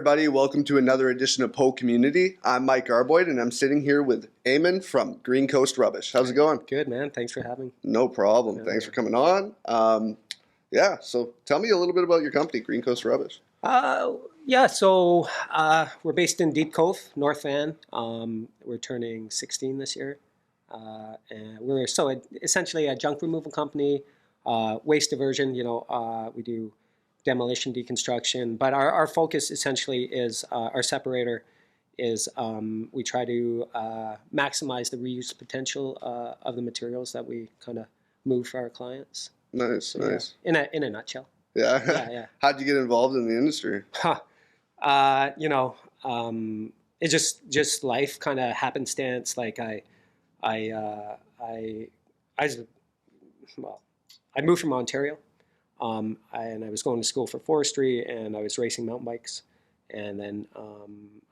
everybody. Welcome to another edition of PoCommunity. I'm Mike Arboyd, and I'm sitting here with Eamonn from Green Coast Rubbish. How's it going? Good, man. Thanks for having me. No problem. Yeah. Thanks for coming on. So tell me a little bit about your company, Green Coast Rubbish. So we're based in Deep Cove, North Van. We're turning 16 this year. And we're essentially a junk removal company, waste diversion. We do demolition, deconstruction, but our focus essentially is our separator is we try to maximize the reuse potential of the materials that we kind of move for our clients. Nice. In a nutshell. Yeah. How'd you get involved in the industry? It's just life, kind of happenstance. Like I moved from Ontario. And I was going to school for forestry, and I was racing mountain bikes, and then I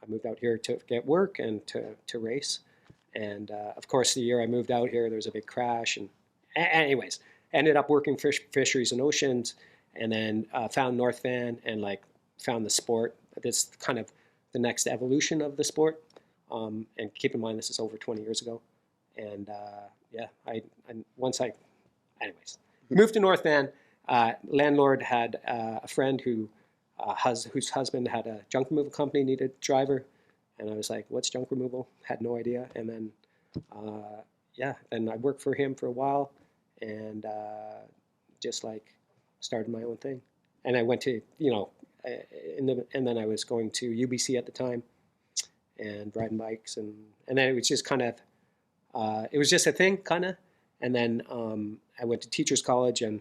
moved out here to get work and to race, and of course the year I moved out here there was a big crash, and anyways ended up working fisheries and oceans, and then found North Van and found the sport. This kind of the next evolution of the sport, and keep in mind this is over 20 years ago, and moved to North Van. Landlord had a friend whose husband had a junk removal company, needed a driver, and I was like, "What's junk removal?" Had no idea, and then then I worked for him for a while, and started my own thing. And I went to and then I was going to UBC at the time, and riding bikes, and then it was just kind of it was just a thing, kind of, and then I went to teachers college, and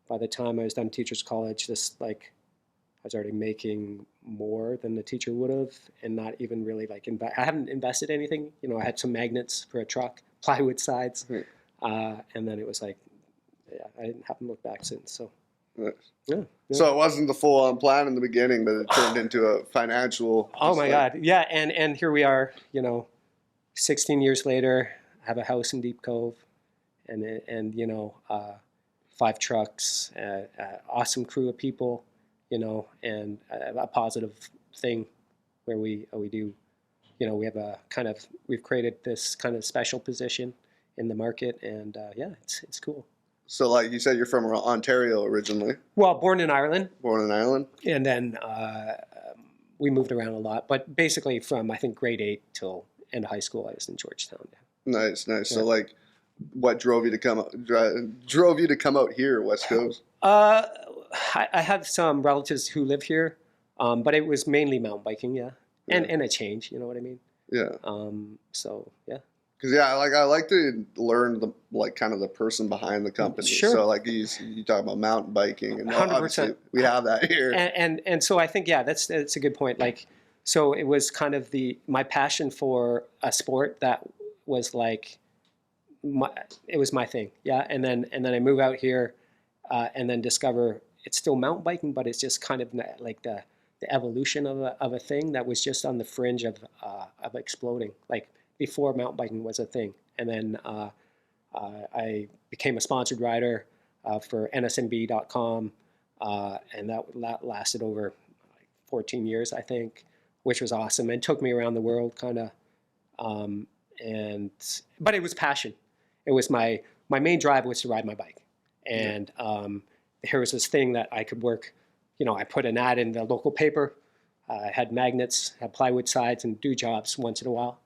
by the time I was done teachers college, I was already making more than the teacher would have, and not even really I haven't invested anything. I had some magnets for a truck, plywood sides, and then it was I haven't looked back since. So, yeah. So it wasn't the full-on plan in the beginning, but it turned into a financial. Oh my God, yeah, and here we are. 16 years later, I have a house in Deep Cove, and 5 trucks, awesome crew of people, and a positive thing where we do, we have we've created this kind of special position in the market, and it's cool. So like you said, you're from Ontario originally. Well, born in Ireland. And then we moved around a lot, but basically from, I think, grade 8 till end of high school, I was in Georgetown. Nice. Yeah. So what drove you to come out here, West Coast? I have some relatives who live here, but it was mainly mountain biking, and a change. You know what I mean? Yeah. So yeah. Because I like to learn the person behind the company. Sure. So you talk about mountain biking, and 100%. We have that here. And so I think that's a good point. So it was kind of my passion for a sport that was it was my thing, and then I move out here, and then discover it's still mountain biking, but it's just kind of like the evolution of a thing that was just on the fringe of exploding, before mountain biking was a thing. And then I became a sponsored rider for NSMB.com, and that lasted over 14 years, I think, which was awesome, and took me around the world, kind of. But it was passion. It was my main drive was to ride my bike, and here was this thing that I could work. I put an ad in the local paper, had magnets, had plywood sides, and do jobs once in a while,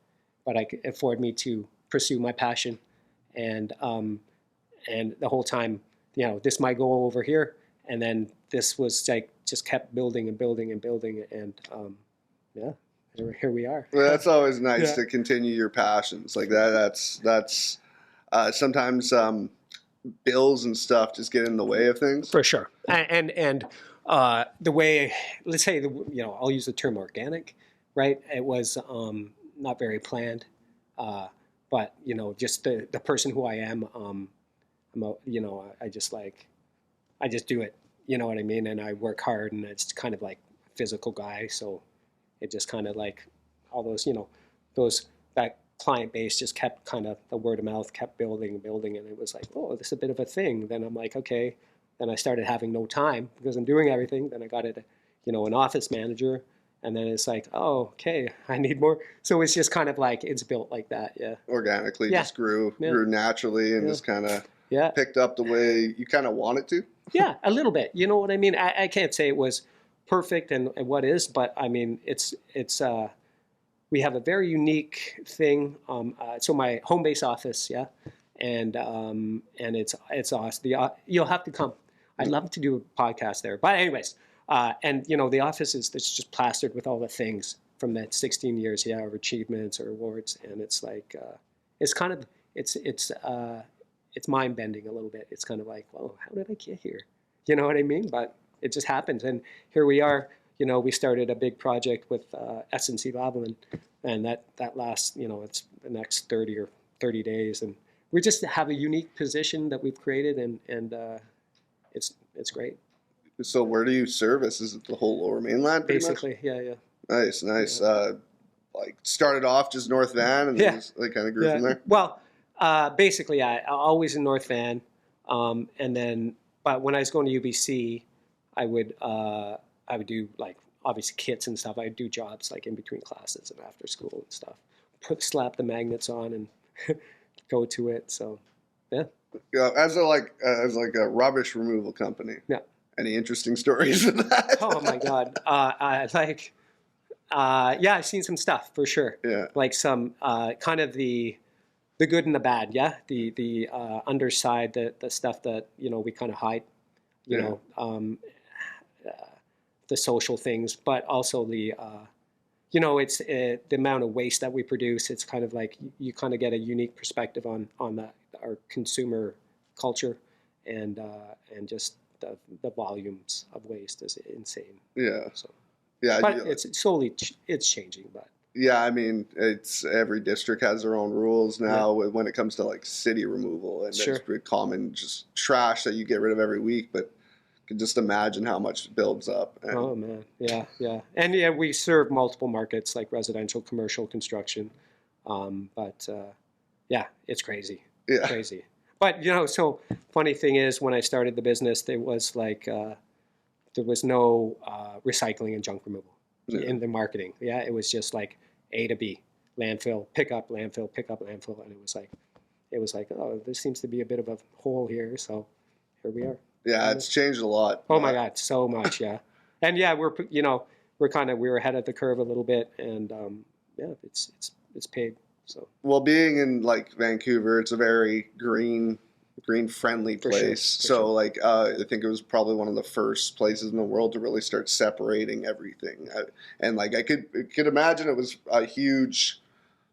but I could afford me to pursue my passion, and the whole time, this is my goal over here, and then this was just kept building and building and building, and here we are. Well, that's always nice to continue your passions like that. That's sometimes bills and stuff just get in the way of things. For sure. And the way, let's say, I'll use the term organic, right? It was not very planned, but just the person who I am, I just do it. You know what I mean? And I work hard, and it's kind of like a physical guy, so it just kind of all those that client base just kept kind of, the word of mouth kept building and building, and it was oh, this is a bit of a thing. Then I'm okay. Then I started having no time because I'm doing everything. Then I got an office manager, And then it's like, oh, okay, I need more. So it's just kind of like, it's built like that. Yeah. Organically, Yeah. just grew Yeah. naturally, and Yeah. just kind of Yeah. picked up the way you kind of want it to. Yeah, a little bit. You know what I mean? I can't say it was perfect and what is, but I mean, it's we have a very unique thing. So my home base office, yeah, and it's awesome. You'll have to come. I'd love to do a podcast there. But anyways, and you know, the office is it's just plastered with all the things from that 16 years, yeah, of achievements or awards, and it's like it's kind of it's mind bending a little bit. It's kind of like, well, how did I get here? You know what I mean? But it just happens, and here we are. You know, we started a big project with S&C Lavalin, and that lasts, you know, it's the next 30 days, and we just have a unique position that we've created, and it's great. So where do you service? Is it the whole Lower Mainland? Basically, yeah. Nice. Like started off just North Van, and then just, like kind of grew from there. Well, basically, I always in North Van, and then, but when I was going to UBC, I would do like obviously kits and stuff. I'd do jobs like in between classes and after school and stuff. Slap the magnets on and go to it. So, yeah. As a rubbish removal company. Yeah. Any interesting stories of that? Oh my God. Yeah, I've seen some stuff for sure. Yeah. Like some kind of the good and the bad. Yeah. The underside, the stuff that, you know, we kind of hide, you know, the social things, but also the, you know, it's the amount of waste that we produce. It's kind of like you kind of get a unique perspective on our consumer culture, and just the volumes of waste is insane. Yeah. So, yeah. But it's slowly it's changing, but. Yeah, I mean, it's every district has their own rules now when it comes to like city removal, and it's pretty common just trash that you get rid of every week, but you can just imagine how much builds up. And oh man, yeah, and yeah, we serve multiple markets like residential, commercial, construction, but yeah, it's crazy, crazy. But you know, so funny thing is, when I started the business, there was like there was no recycling and junk removal in the marketing. Yeah, it was just like A to B, landfill, pick up, landfill, pick up, landfill, and it was like, oh, there seems to be a bit of a hole here, so here we are. Yeah, it's changed a lot. Oh my God, so much, yeah. And yeah, we're ahead of the curve a little bit, and yeah, it's paid. So well, being in like Vancouver, it's a very green friendly place. So like I think it was probably one of the first places in the world to really start separating everything. And like I could imagine it was a huge,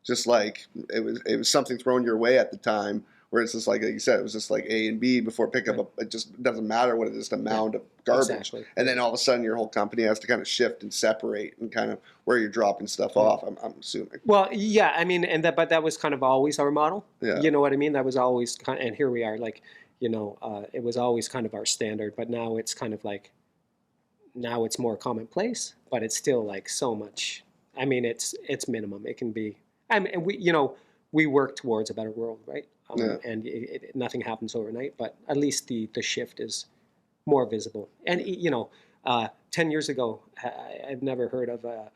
just like it was something thrown your way at the time. Where it's just like you said, it was just like A and B before pickup. It just doesn't matter what it is, the amount of garbage. Exactly. And then all of a sudden your whole company has to kind of shift and separate and kind of where you're dropping stuff off, I'm assuming. Well, yeah, I mean, but that was kind of always our model. Yeah. You know what I mean? That was always and here we are, like, you know, it was always kind of our standard, but now it's kind of like, now it's more commonplace, but it's still like so much. I mean, it's minimum. It can be, and we work towards a better world, right? And nothing happens overnight, but at least the shift is more visible. And 10 years ago, I've never heard of a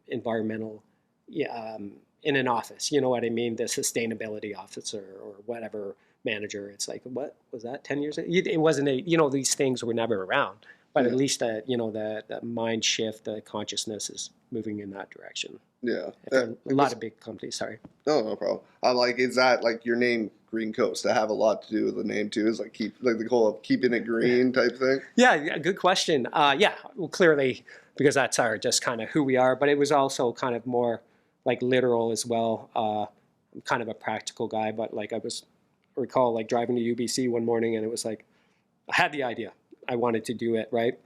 environmental in an office. You know what I mean? The sustainability officer or whatever manager. It's like, what was that 10 years ago? It wasn't these things were never around. But at least the mind shift, the consciousness is moving in that direction. Yeah. A lot of big companies, sorry. No problem. I'm like, is that like your name Green Coast to have a lot to do with the name too? Is like the whole of keeping it green type thing? Yeah, good question. Yeah, well, clearly because that's just kind of who we are, but it was also kind of more like literal as well. I'm kind of a practical guy, but like I recall like driving to UBC one morning and it was like, I had the idea. I wanted to do it, right?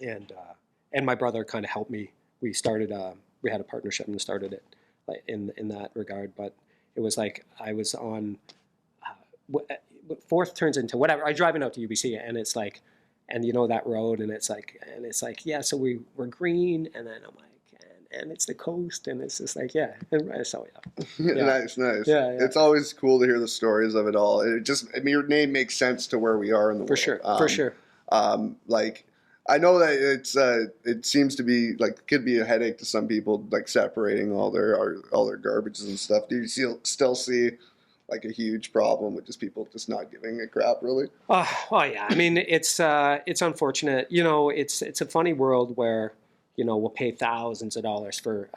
And my brother kind of helped me. We had a partnership and started it like in that regard. But it was like I was on Fourth turns into whatever. I driving out to UBC and it's like, and that road and it's like yeah. So we're green and then I'm like. And it's the coast, and it's just like, yeah. And so, yeah. Nice. Yeah. It's always cool to hear the stories of it all. It just, your name makes sense to where we are in the world. For sure. Like, I know that it seems to be like could be a headache to some people, like separating all their garbages and stuff. Do you still see like a huge problem with just people just not giving a crap, really? Oh yeah. I mean, it's unfortunate. You know, it's a funny world where, you know, we'll pay thousands of dollars for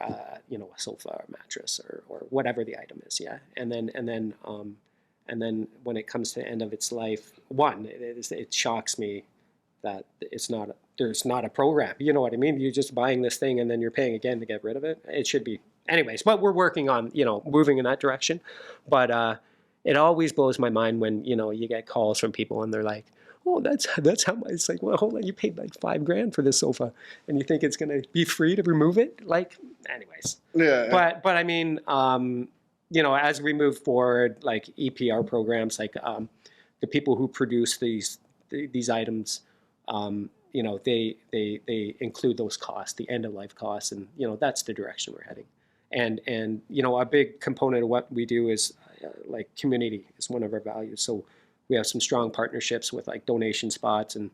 you know, a sofa or mattress or whatever the item is. Yeah, and then when it comes to the end of its life, it shocks me that there's not a program. You know what I mean? You're just buying this thing and then you're paying again to get rid of it. It should be anyways. But we're working on, you know, moving in that direction. But it always blows my mind when, you know, you get calls from people and they're like, "Oh, that's how much." It's like, well, hold on, you paid like $5,000 for this sofa, and you think it's going to be free to remove it? Like, anyways. Yeah. But I mean, you know, as we move forward, like EPR programs, like the people who produce these items, you know, they include those costs, the end of life costs, and you know, that's the direction we're heading. And you know, a big component of what we do is like community is one of our values. So we have some strong partnerships with like donation spots, and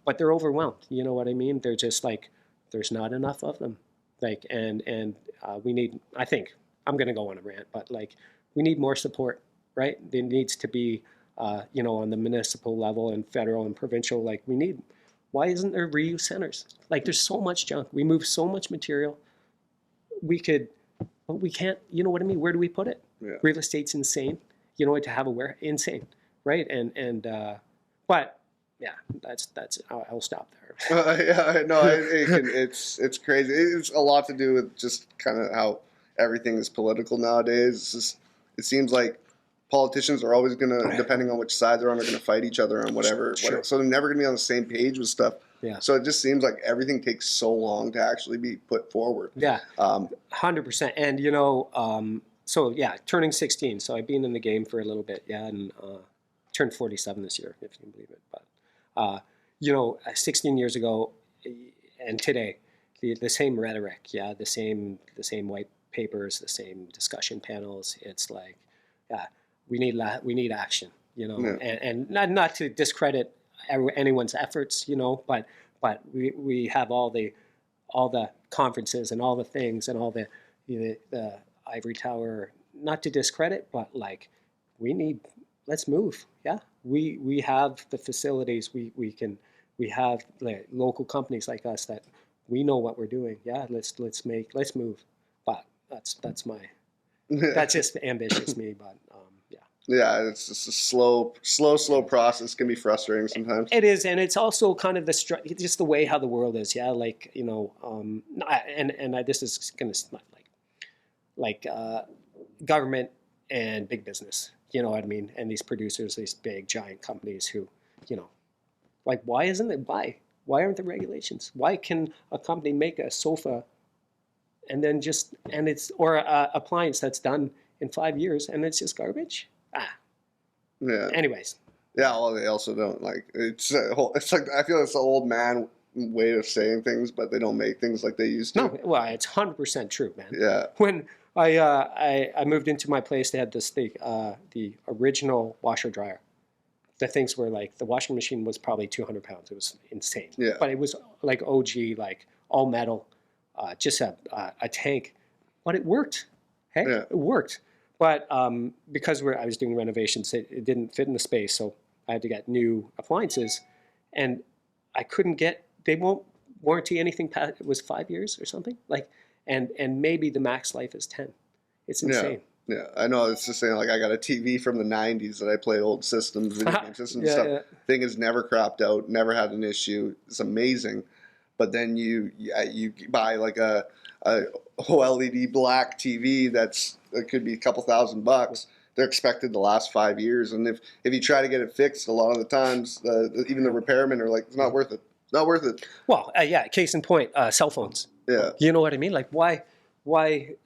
but they're overwhelmed. You know what I mean? They're just like, there's not enough of them. Like, and we need. I think I'm going to go on a rant, but like, we need more support, right? There needs to be, you know, on the municipal level and federal and provincial. Like, we need. Why isn't there reuse centers? Like, there's so much junk. We move so much material. We could, but we can't. You know what I mean? Where do we put it? Yeah. Real estate's insane. You know, to have a insane, right? But yeah, that's I'll stop there. Yeah, no, it's crazy. It's a lot to do with just kind of how everything is political nowadays. It's just, it seems like politicians are always gonna, depending on which side they're on, are gonna fight each other on whatever. Sure. So they're never gonna be on the same page with stuff. Yeah. So it just seems like everything takes so long to actually be put forward. Yeah. 100%. And you know, so yeah, turning 16. So I've been in the game for a little bit. Yeah, and turned 47 this year, if you can believe it. But you know, 16 years ago and today, the same rhetoric. Yeah, the same white papers, the same discussion panels. It's like, yeah, we need action. You know, Yeah. and not to discredit anyone's efforts. You know, but we have all the conferences and all the things and all the ivory tower, not to discredit, but like, let's move. Yeah, we have the facilities. We have like local companies like us that we know what we're doing. Yeah, let's move. But that's just ambitious me. But yeah. Yeah, it's just a slow process. Can be frustrating sometimes. It is, and it's also kind of just the way how the world is. Yeah, like, you know, this is gonna like government and big business. You know what I mean? And these producers, these big giant companies who, you know, like, why isn't it? Why aren't there regulations? Why can a company make a sofa and then or a appliance that's done in 5 years and it's just garbage? Yeah. Anyways. Yeah, well, they also don't like it's like I feel it's the old man way of saying things, but they don't make things like they used to. No, well, it's 100% true, man. Yeah. When I moved into my place, they had the original washer dryer. The things were like, the washing machine was probably 200 pounds. It was insane. Yeah. But it was like OG, like all metal, just a tank. But it worked. Hey, Yeah. It worked. But because I was doing renovations, it didn't fit in the space, so I had to get new appliances, and I couldn't get. They won't warranty anything past, it was 5 years or something. Like, and maybe the max life is 10. It's insane. Yeah, I know. It's just saying, like, I got a TV from the 90s that I play old systems, video game systems and stuff. Yeah. Thing has never crapped out, never had an issue. It's amazing. But then you buy like a OLED black TV it could be a couple $1,000. They're expected to last 5 years, and if you try to get it fixed, a lot of the times, even the repairmen are like, it's not worth it. Not worth it. Well, yeah. Case in point, cell phones. Yeah. You know what I mean? Like, why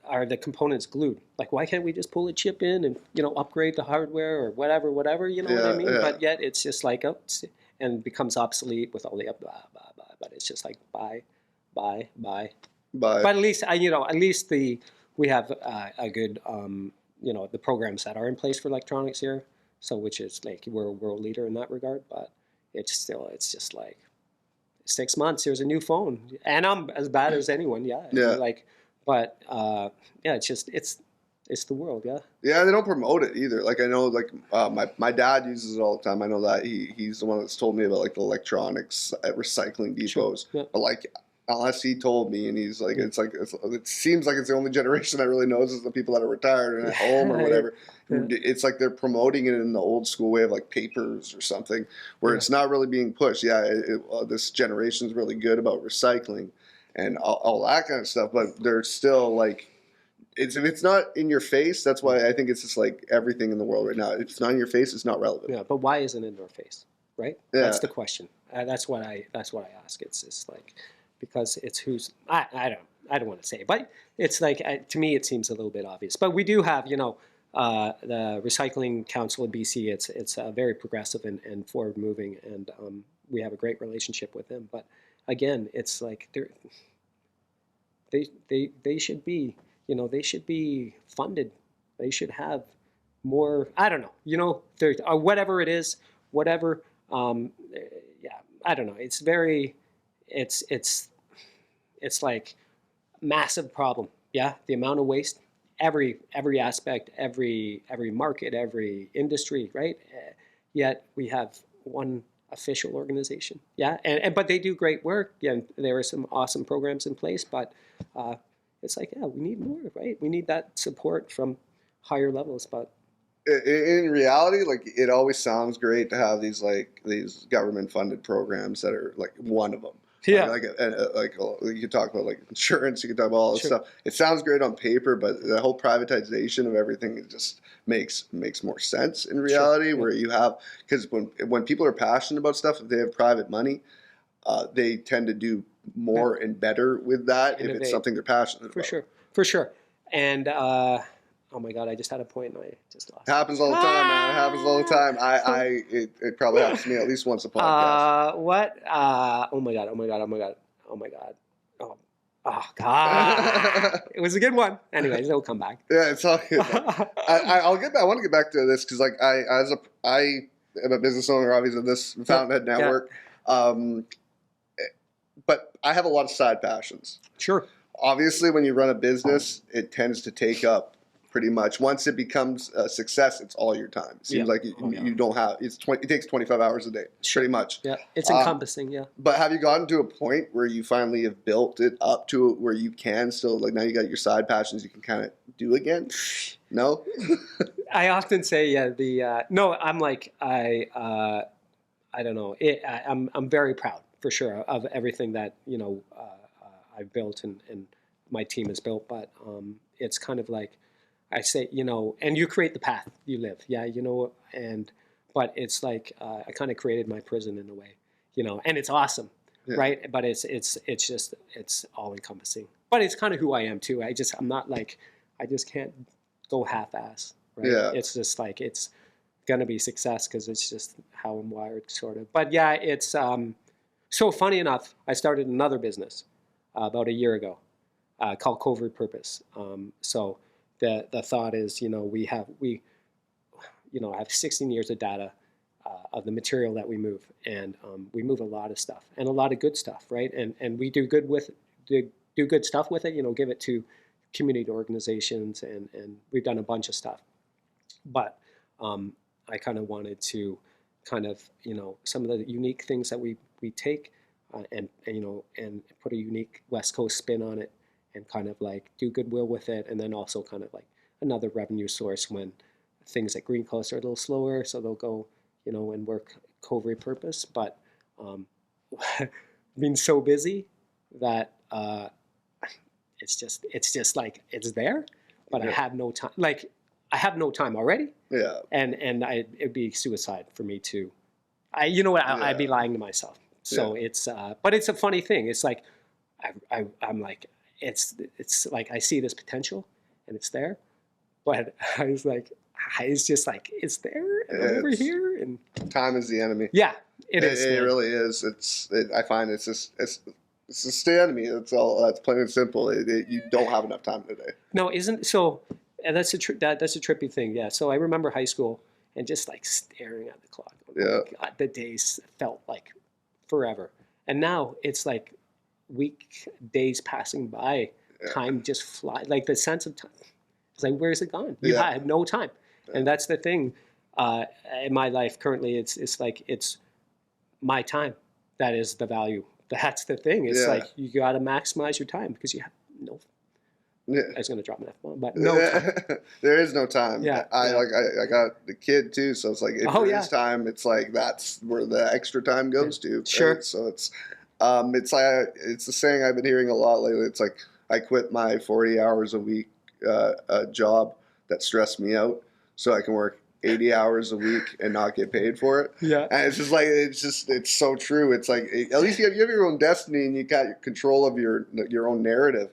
are the components glued? Like, why can't we just pull a chip in and, you know, upgrade the hardware or whatever? You know what I mean? Yeah. But yet it's just like, and becomes obsolete with all the blah blah blah. But it's just like buy. But at least we have a good you know, the programs that are in place for electronics here. So which is like, we're a world leader in that regard. But it's just like, 6 months, there's a new phone, and I'm as bad as anyone. Yeah. Yeah. Like, but yeah, it's the world. Yeah. Yeah, they don't promote it either. Like I know, like my dad uses it all the time. I know that he's the one that's told me about like the electronics at recycling depots. Sure. Yeah. But like, unless he told me, and he's like, it seems like it's the only generation that really knows is the people that are retired and at home or whatever. Yeah. It's like they're promoting it in the old school way of like papers or something, where it's not really being pushed. Yeah, this generation is really good about recycling and all that kind of stuff, but they're still like. If it's not in your face, that's why I think it's just like everything in the world right now. If it's not in your face, it's not relevant. Yeah, but why isn't it in our face, right? Yeah. That's the question. That's what I ask. It's just like because it's who's I don't want to say, but it's like to me it seems a little bit obvious. But we do have the Recycling Council of BC. It's very progressive and forward moving, and we have a great relationship with them. But again, it's like they should be. They should be funded. They should have more. I don't know. Whatever it is, whatever. Yeah, I don't know. It's very. It's like massive problem. Yeah, the amount of waste. Every aspect, every market, every industry. Right. Yet we have one official organization. Yeah, but they do great work. Yeah, there are some awesome programs in place, but. It's like, yeah, we need more, right? We need that support from higher levels. But in reality, like it always sounds great to have these government funded programs that are like one of them. Yeah. Like you could talk about like insurance, you could talk about all this stuff. It sounds great on paper, but the whole privatization of everything just makes more sense in reality. Where you have because when people are passionate about stuff, if they have private money, they tend to do more and better with that if it's something they're passionate about. For sure. And oh my God, I just had a point and I just lost it. Happens all the time, man. It happens all the time. It probably happens to me at least once a podcast. What? Oh my God. Oh God. It was a good one. Anyways, it'll come back. Yeah, it's all good. I'll get back. I want to get back to this because like I am a business owner, obviously, of this Fountainhead Network. Yeah. But I have a lot of side passions. Sure. Obviously, when you run a business, it tends to take up pretty much. Once it becomes a success, it's all your time. It seems like you don't have. It takes 25 hours a day, pretty much. Yeah, it's encompassing. Yeah. But have you gotten to a point where you finally have built it up to where you can still like now you got your side passions you can kind of do again? No. I often say no. I'm like I don't know. I'm very proud. For sure, of everything that I've built and my team has built, but it's kind of like I say, and you create the path you live, yeah, but it's like I kind of created my prison in a way, and it's awesome, right? But it's just it's all encompassing, but it's kind of who I am too. I'm not like I just can't go half-ass, right? Yeah. It's just like it's gonna be success because it's just how I'm wired, sort of. But yeah, it's. So funny enough, I started another business about a year ago called Covert Purpose. So the thought is, I have 16 years of data of the material that we move, and we move a lot of stuff and a lot of good stuff, right? And we do good stuff with it. Give it to community organizations, and we've done a bunch of stuff. But I kind of wanted to kind of some of the unique things that we take and put a unique West Coast spin on it and kind of like do goodwill with it, and then also kind of like another revenue source when things at Green Coast are a little slower, so they'll go and work Covert Purpose. But being so busy that it's just like it's there, but I have no time. Like I have no time already. Yeah. And it'd be suicide for me to. I'd be lying to myself. So it's, but it's a funny thing. It's like, I'm like, it's like I see this potential, and it's there, but I was like, it's just like it's there and over here, and time is the enemy. Yeah, it is. It really is. I find it's just the enemy. That's all. That's plain and simple. You don't have enough time today. No, isn't so? And that's a trippy thing. Yeah. So I remember high school and just like staring at the clock. Oh, God, the days felt like forever. And now it's like days passing by, time just fly. Like the sense of time, it's like, where's it gone? You had no time. And that's the thing in my life currently. It's like, it's my time. That is the value. That's the thing. It's like, you got to maximize your time because you have no. I was going to drop an F-bomb, but no time. There is no time. Yeah, I got the kid too, so it's like if there is time, it's like that's where the extra time goes to. Sure. Right? So it's like it's the saying I've been hearing a lot lately. It's like I quit my 40 hours a week job that stressed me out, so I can work 80 hours a week and not get paid for it. Yeah. And it's just like it's so true. It's like at least you have your own destiny and you got control of your own narrative.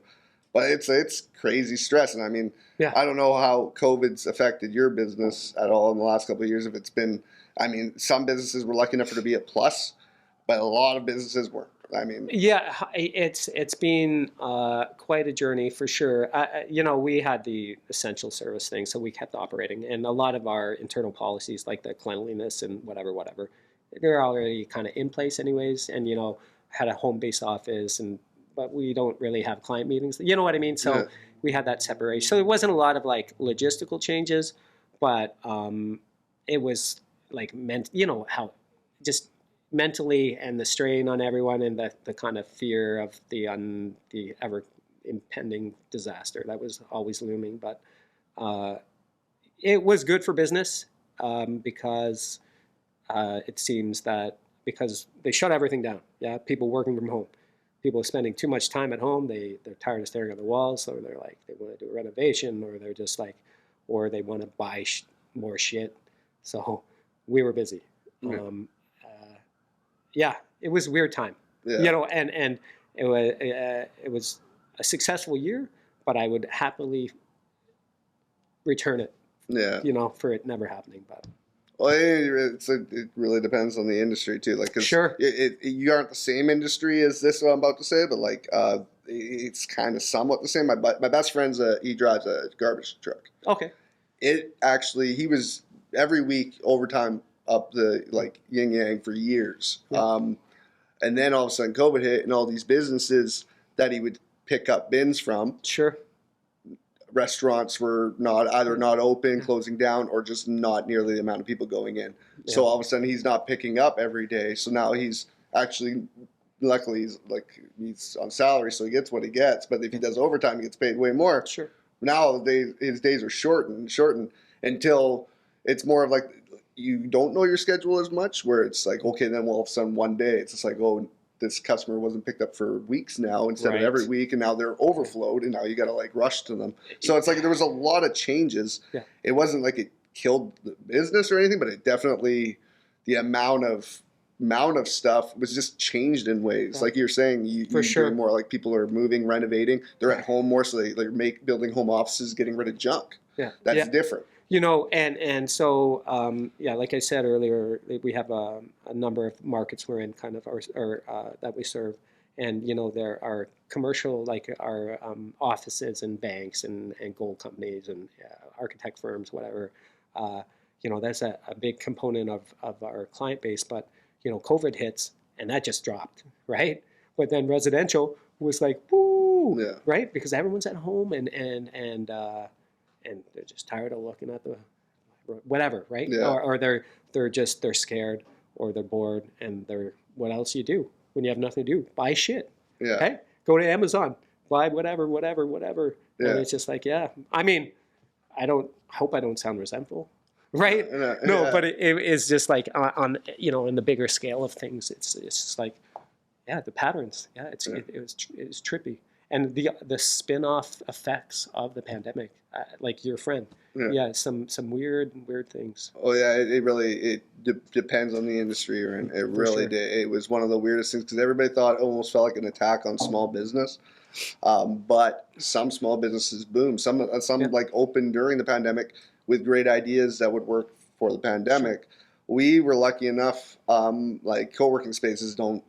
But it's crazy stress, and I mean, I don't know how COVID's affected your business at all in the last couple of years. If it's been, I mean, some businesses were lucky enough for it to be a plus, but a lot of businesses weren't. I mean, it's been quite a journey for sure. We had the essential service thing, so we kept operating, and a lot of our internal policies, like the cleanliness and whatever, they're already kind of in place anyways. And had a home-based office but we don't really have client meetings. You know what I mean? So we had that separation. So it wasn't a lot of like logistical changes, but it was like how just mentally and the strain on everyone and the kind of fear of the ever impending disaster that was always looming. But it was good for business because it seems that because they shut everything down. Yeah, people working from home. People spending too much time at home, they're tired of staring at the walls, or they're like, they want to do a renovation, or they're just like, or they want to buy more shit. So we were busy. It was a weird time, and it was a successful year, but I would happily return it, for it never happening. But well, it really depends on the industry too. Like, 'cause you aren't the same industry as this. What I'm about to say, but like, it's kind of somewhat the same. My best friend's he drives a garbage truck. Okay. He was every week overtime up the like yin yang for years. Yeah. And then all of a sudden COVID hit, and all these businesses that he would pick up bins from. Sure. Restaurants were either not open, closing down, or just not nearly the amount of people going in. Yeah. So all of a sudden he's not picking up every day. So now he's actually, luckily he's on salary, so he gets what he gets. But if he does overtime, he gets paid way more. Sure. Now his days are shortened until it's more of like you don't know your schedule as much, where it's like, okay, then all of a sudden one day it's just like, oh, this customer wasn't picked up for weeks now instead of every week, and now they're overflowed, and now you got to like rush to them. So it's like there was a lot of changes. Yeah. It wasn't like it killed the business or anything, but it definitely, the amount of stuff was just changed in ways. Like you're saying, you're doing more like people are moving, renovating. They're at home more, so they're building home offices, getting rid of junk. Yeah, that's different. And so like I said earlier, we have a number of markets we're in, kind of or that we serve, and there are commercial, like our offices and banks and gold companies and architect firms, whatever. That's a big component of our client base. But COVID hits and that just dropped, right? But then residential was like, woo, right? Because everyone's at home and they're just tired of looking at the whatever, right? Yeah. Or they're scared, or they're bored, and what else you do when you have nothing to do? Buy shit. Yeah. Okay? Go to Amazon, buy whatever. Yeah. And it's just like, I mean, I hope I don't sound resentful, right? No, but it's just like on in the bigger scale of things, it's just like, the patterns. Yeah, it was trippy. And the spin-off effects of the pandemic, like your friend, some weird things. Oh yeah, it really depends on the industry you're in. It really did. It was one of the weirdest things because everybody thought it almost felt like an attack on small business, but some small businesses boomed. Some like opened during the pandemic with great ideas that would work for the pandemic. Sure. We were lucky enough, like co-working spaces that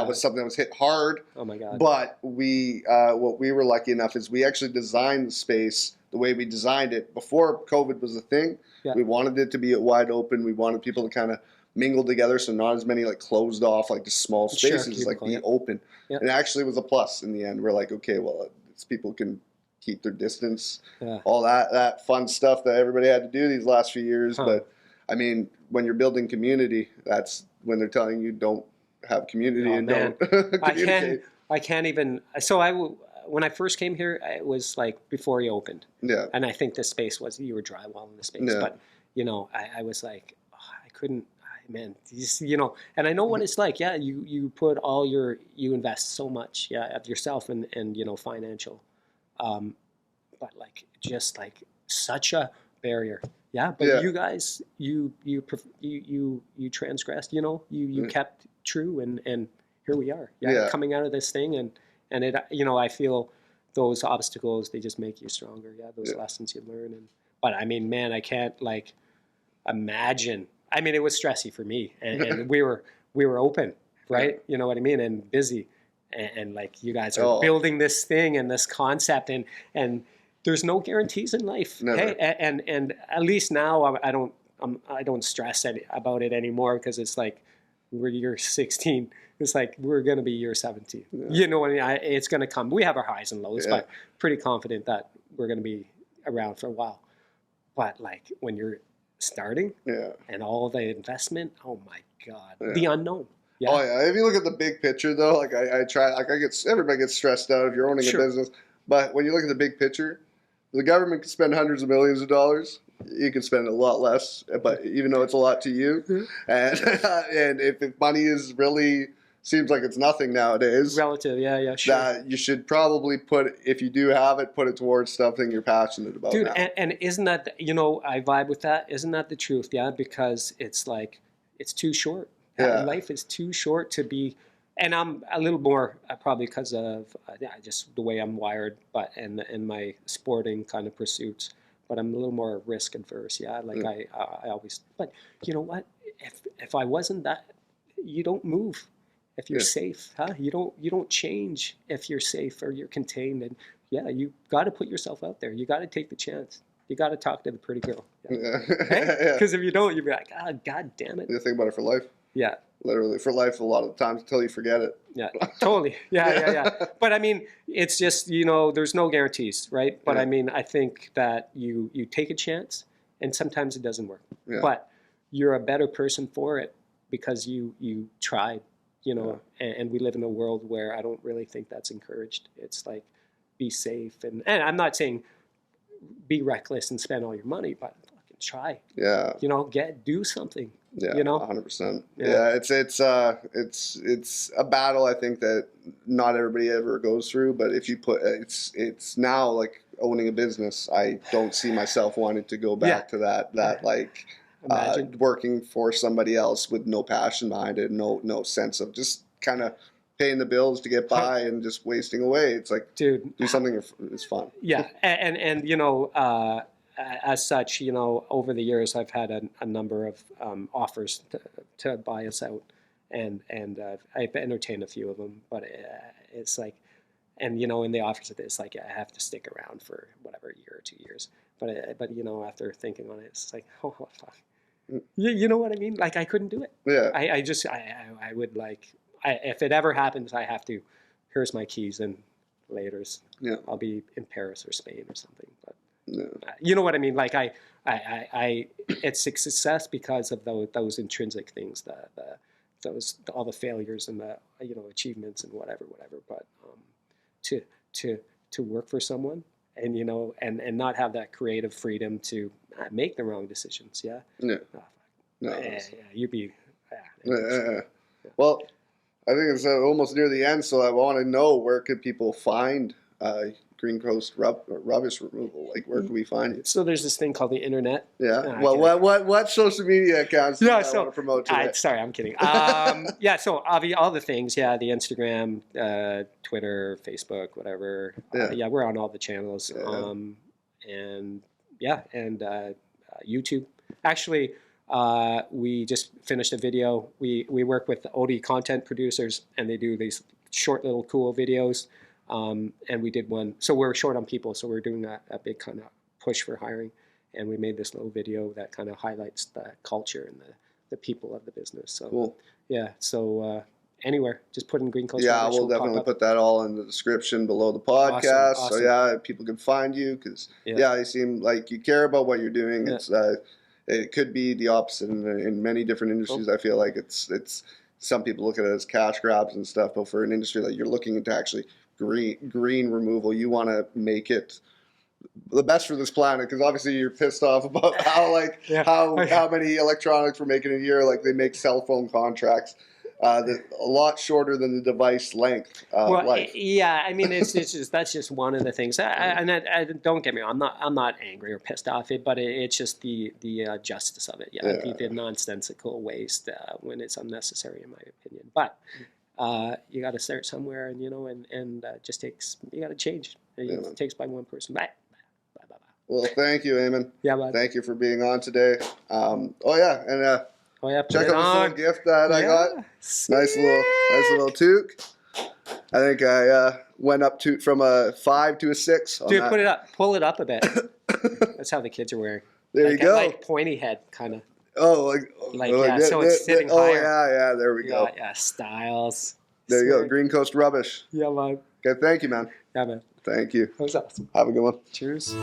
was something that was hit hard. Oh my God. But what we were lucky enough is we actually designed the space the way we designed it before COVID was a thing. Yeah. We wanted it to be wide open. We wanted people to kind of mingled together, so not as many like closed off like just small spaces, Sure, like cubicle, be yeah. open. Yeah. And it actually was a plus in the end. We're like, okay, well, people can keep their distance, all that fun stuff that everybody had to do these last few years. But I mean, when you're building community, that's when they're telling you don't have community and don't communicate. I can't even. So when I first came here, it was like before you opened. Yeah. And I think the space was, you were drywalling the space, but you know, I was like, oh, I couldn't. Man, you know, and I know what it's like. Yeah, you put all you invest so much, yeah, of yourself and you know, financial, but like just like such a barrier. Yeah, but you guys, you transgressed. You know, you kept true, and here we are. Yeah, coming out of this thing, and it, you know, I feel those obstacles, they just make you stronger. Yeah, those lessons you learn, but I mean, man, I can't like imagine. I mean, it was stressy for me, and we were open, right? You know what I mean, and busy, and like you guys are building this thing and this concept, and there's no guarantees in life. Never. Hey, and at least now I don't stress about it anymore, because it's like we're year 16. It's like we're gonna be year 17. Yeah. You know what I mean? It's gonna come. We have our highs and lows, but pretty confident that we're gonna be around for a while. But like when you're starting, and all the investment, oh my God, the unknown. Yeah. Oh yeah, if you look at the big picture though, like I try, like everybody gets stressed out if you're owning a business, but when you look at the big picture, the government can spend hundreds of millions of dollars. You can spend a lot less, but even though it's a lot to you, and if money is really seems like it's nothing nowadays. Relative, yeah, sure. That you should probably if you do have it, put it towards something you're passionate about. Dude, now. And isn't that, you know, I vibe with that. Isn't that the truth? Yeah, because it's like, it's too short. Yeah. Life is too short to be, and I'm a little more, probably because of just the way I'm wired, but and my sporting kind of pursuits. But I'm a little more risk adverse. Yeah, like I always. But you know what? If I wasn't that, you don't move. If you're safe, you don't change if you're safe or you're contained. And you got to put yourself out there. You got to take the chance. You got to talk to the pretty girl. Because if you don't, you'll be like, God damn it. You think about it for life. Yeah. Literally for life a lot of times until you forget it. Yeah, totally. Yeah. But I mean, it's just, you know, there's no guarantees, right? But I mean, I think that you take a chance, and sometimes it doesn't work. Yeah. But you're a better person for it because you tried. You know, and we live in a world where I don't really think that's encouraged. It's like, be safe. And I'm not saying be reckless and spend all your money, but fucking try. Yeah. You know, do something. Yeah. You know? 100%. Yeah. It's a battle, I think, that not everybody ever goes through. But if you it's now like owning a business. I don't see myself wanting to go back to that like. Working for somebody else with no passion behind it, no sense of just kind of paying the bills to get by and just wasting away. It's like, dude, do something that's fun. Yeah, and you know, as such, you know, over the years, I've had a number of offers to buy us out, and I've entertained a few of them, but it's like, and you know, in the offers, it's like I have to stick around for whatever, a year or 2 years. But you know, after thinking on it, it's like, oh fuck. You know what I mean? Like I couldn't do it. Yeah. I would like, if it ever happens, I have to. Here's my keys, and later's. Yeah. I'll be in Paris or Spain or something. But you know what I mean? Like I it's a success because of those intrinsic things, all the failures and the achievements and whatever. But to work for someone. And you know, and not have that creative freedom to make the wrong decisions. Yeah. Yeah. You'd be. Well, I think it's almost near the end, so I want to know, where could people find Green Coast rubbish removal? Like, where can we find it? So there's this thing called the internet. Yeah. Well, what social media accounts do you want to promote today? Sorry, I'm kidding. So all the things. Yeah, the Instagram, Twitter, Facebook, whatever. We're on all the channels. And YouTube. Actually, we just finished a video. We work with OD content producers, and they do these short little cool videos. And we did one. So we're short on people, so we're doing a big kind of push for hiring. And we made this little video that kind of highlights the culture and the people of the business. So Cool. yeah, so anywhere, just put in Green Coast Yeah, Rubbish, we'll it'll pop definitely up. put that all in the description below the podcast. Awesome. So yeah, people can find you because Yeah. you seem like you care about what you're doing. Yeah. It's it could be the opposite in many different industries. I feel like it's some people look at it as cash grabs and stuff, but for an industry that you're looking into actually green removal, you want to make it the best for this planet, because obviously you're pissed off about how how many electronics we're making a year. Like they make cell phone contracts that a lot shorter than the device length life. Yeah, I mean, it's just that's just one of the things. I don't get me wrong, I'm not angry or pissed off it, but it's just the justice of it. The nonsensical waste when it's unnecessary, in my opinion. But you got to start somewhere, and just takes. You got to change. It takes by one person. Bye. Well, thank you, Eamonn. Yeah, bud. Thank you for being on today. And check out this little gift that I got. Nice little toque. I think I went up from a 5 to a 6. Dude, pull it up a bit. That's how the kids are wearing. There you go. Like pointy head, kind of. Oh, so it's sitting higher. Yeah. There we go. Yeah, styles. There you go. Green Coast Rubbish. Yeah, man. Okay, thank you, man. Yeah, man. Thank you. That was awesome. Have a good one. Cheers.